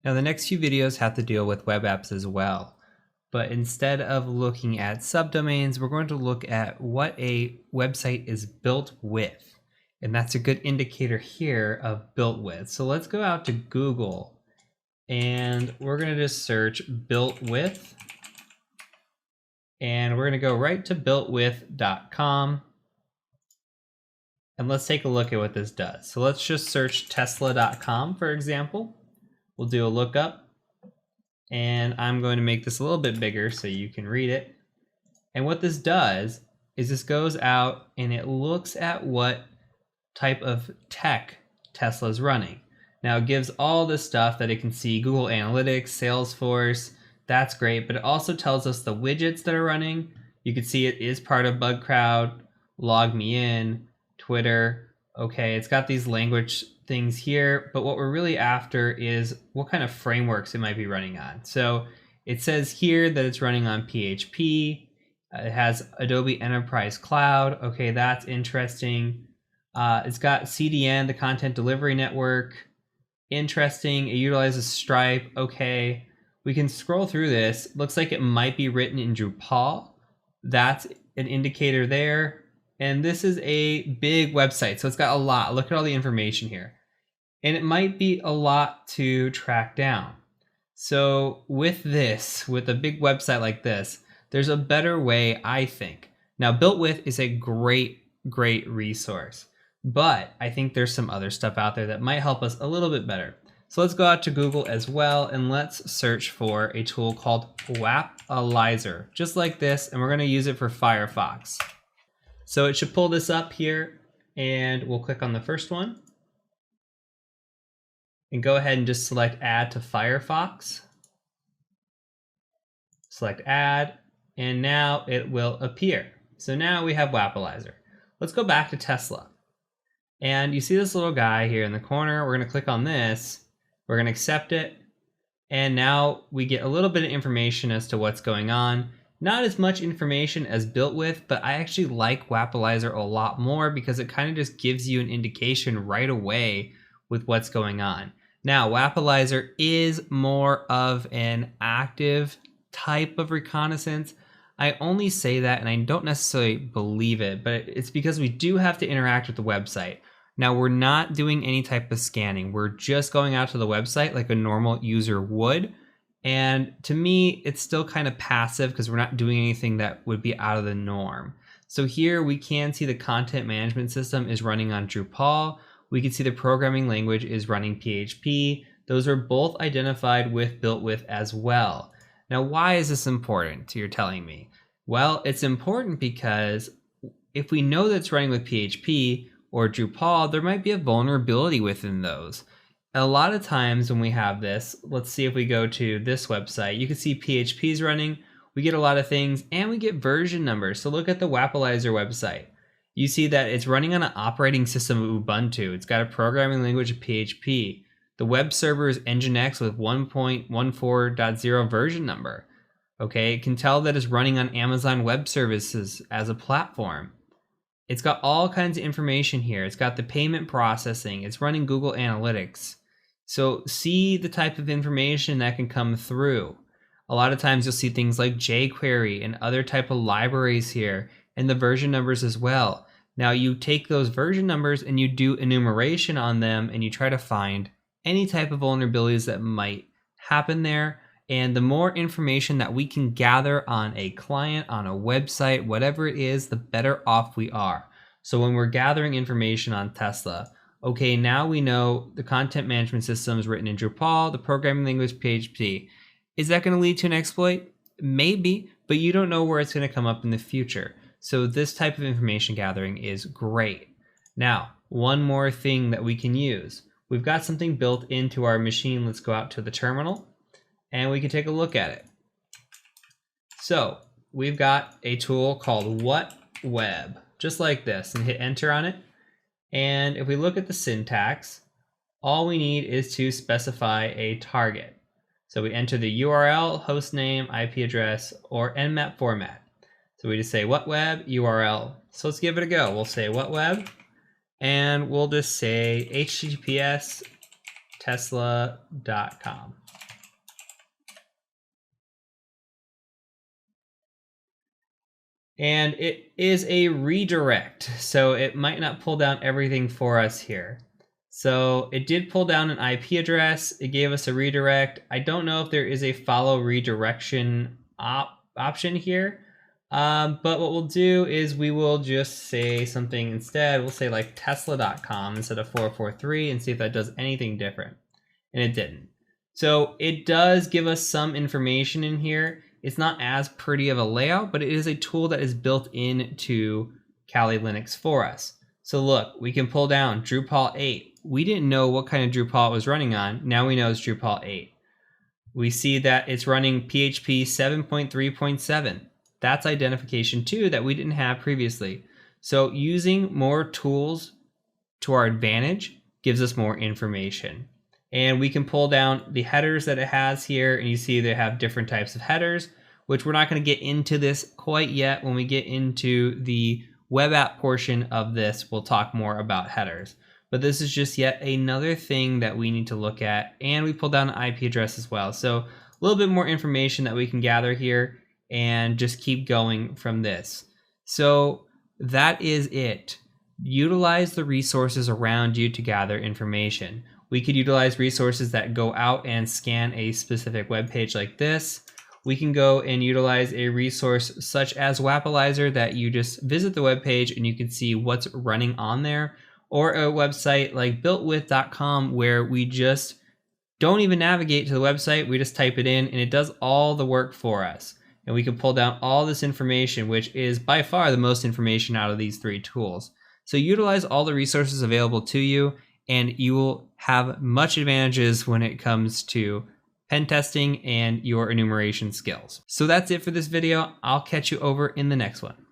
Now the next few videos have to deal with web apps as well, but instead of looking at subdomains, we're going to look at what a website is built with. And that's a good indicator here of built with. So let's go out to Google and we're going to just search built with. And we're going to go right to builtwith.com. And let's take a look at what this does. So let's just search tesla.com, for example. We'll do a lookup. And I'm going to make this a little bit bigger so you can read it. And what this does is this goes out and it looks at what type of tech Tesla's running. Now it gives all this stuff that it can see: Google Analytics, Salesforce. That's great, but it also tells us the widgets that are running. You can see it is part of BugCrowd, LogMeIn, Twitter. Okay, it's got these language things here, but what we're really after is what kind of frameworks it might be running on. So it says here that it's running on PHP. It has Adobe Enterprise Cloud. Okay, that's interesting. It's got CDN, the Content Delivery Network. Interesting. It utilizes Stripe. Okay, we can scroll through this. Looks like it might be written in Drupal. That's an indicator there. And this is a big website, so it's got a lot. Look at all the information here. And it might be a lot to track down. So with this, with a big website like this, there's a better way, I think. Now, BuiltWith is a great resource, but I think there's some other stuff out there that might help us a little bit better. So let's go out to Google as well, and let's search for a tool called Wapalyzer, just like this, and we're going to use it for Firefox. So it should pull this up here, and we'll click on the first one and go ahead and just select Add to Firefox. Select Add, and now it will appear. So now we have Wapalyzer. Let's go back to Tesla. And you see this little guy here in the corner. We're going to click on this. We're going to accept it. And now we get a little bit of information as to what's going on. Not as much information as BuiltWith, but I actually like Wapalyzer a lot more because it kind of just gives you an indication right away with what's going on. Now, Wapalyzer is more of an active type of reconnaissance. I only say that, and I don't necessarily believe it, but it's because we do have to interact with the website. Now, we're not doing any type of scanning. We're just going out to the website like a normal user would. And to me, it's still kind of passive because we're not doing anything that would be out of the norm. So here we can see the content management system is running on Drupal. We can see the programming language is running PHP. Those are both identified with BuiltWith as well. Now, why is this important, you're telling me? Well, it's important because if we know that it's running with PHP or Drupal, there might be a vulnerability within those. A lot of times when we have this, let's see if we go to this website, you can see PHP is running, we get a lot of things, and we get version numbers. So look at the Wapalyzer website. You see that it's running on an operating system of Ubuntu. It's got a programming language of PHP. The web server is Nginx with 1.14.0 version number. Okay, it can tell that it's running on Amazon Web Services as a platform. It's got all kinds of information here. It's got the payment processing. It's running Google Analytics. So see the type of information that can come through. A lot of times you'll see things like jQuery and other type of libraries here, and the version numbers as well. Now you take those version numbers and you do enumeration on them and you try to find any type of vulnerabilities that might happen there. And the more information that we can gather on a client, on a website, whatever it is, the better off we are. So when we're gathering information on Tesla, okay, now we know the content management system is written in Drupal, the programming language PHP. Is that going to lead to an exploit? Maybe, but you don't know where it's going to come up in the future. So this type of information gathering is great. Now, one more thing that we can use. We've got something built into our machine. Let's go out to the terminal and we can take a look at it. So we've got a tool called WhatWeb, just like this, and hit enter on it. And if we look at the syntax, all we need is to specify a target. So we enter the URL, host name, IP address, or Nmap format. So we just say WhatWeb URL. So let's give it a go. We'll say WhatWeb, and we'll just say https tesla.com. And it is a redirect, so it might not pull down everything for us here. So it did pull down an IP address. It gave us a redirect. I don't know if there is a follow redirection option here. But what we'll do is we will just say something instead. We'll say like tesla.com instead of 443 and see if that does anything different. And it didn't. So it does give us some information in here. It's not as pretty of a layout, but it is a tool that is built into Kali Linux for us. So look, we can pull down Drupal 8. We didn't know what kind of Drupal it was running on. Now we know it's Drupal 8. We see that it's running PHP 7.3.7. That's identification too that we didn't have previously. So using more tools to our advantage gives us more information. And we can pull down the headers that it has here, and you see they have different types of headers, which we're not going to get into this quite yet. When we get into the web app portion of this, we'll talk more about headers. But this is just yet another thing that we need to look at, and we pulled down an IP address as well. So a little bit more information that we can gather here and just keep going from this. So that is it. Utilize the resources around you to gather information. We could utilize resources that go out and scan a specific web page like this. We can go and utilize a resource such as Wappleizer that you just visit the web page and you can see what's running on there, or a website like builtwith.com where we just don't even navigate to the website. We just type it in and it does all the work for us. And we can pull down all this information, which is by far the most information out of these three tools. So utilize all the resources available to you, and you will have much advantages when it comes to pen testing and your enumeration skills. So that's it for this video. I'll catch you over in the next one.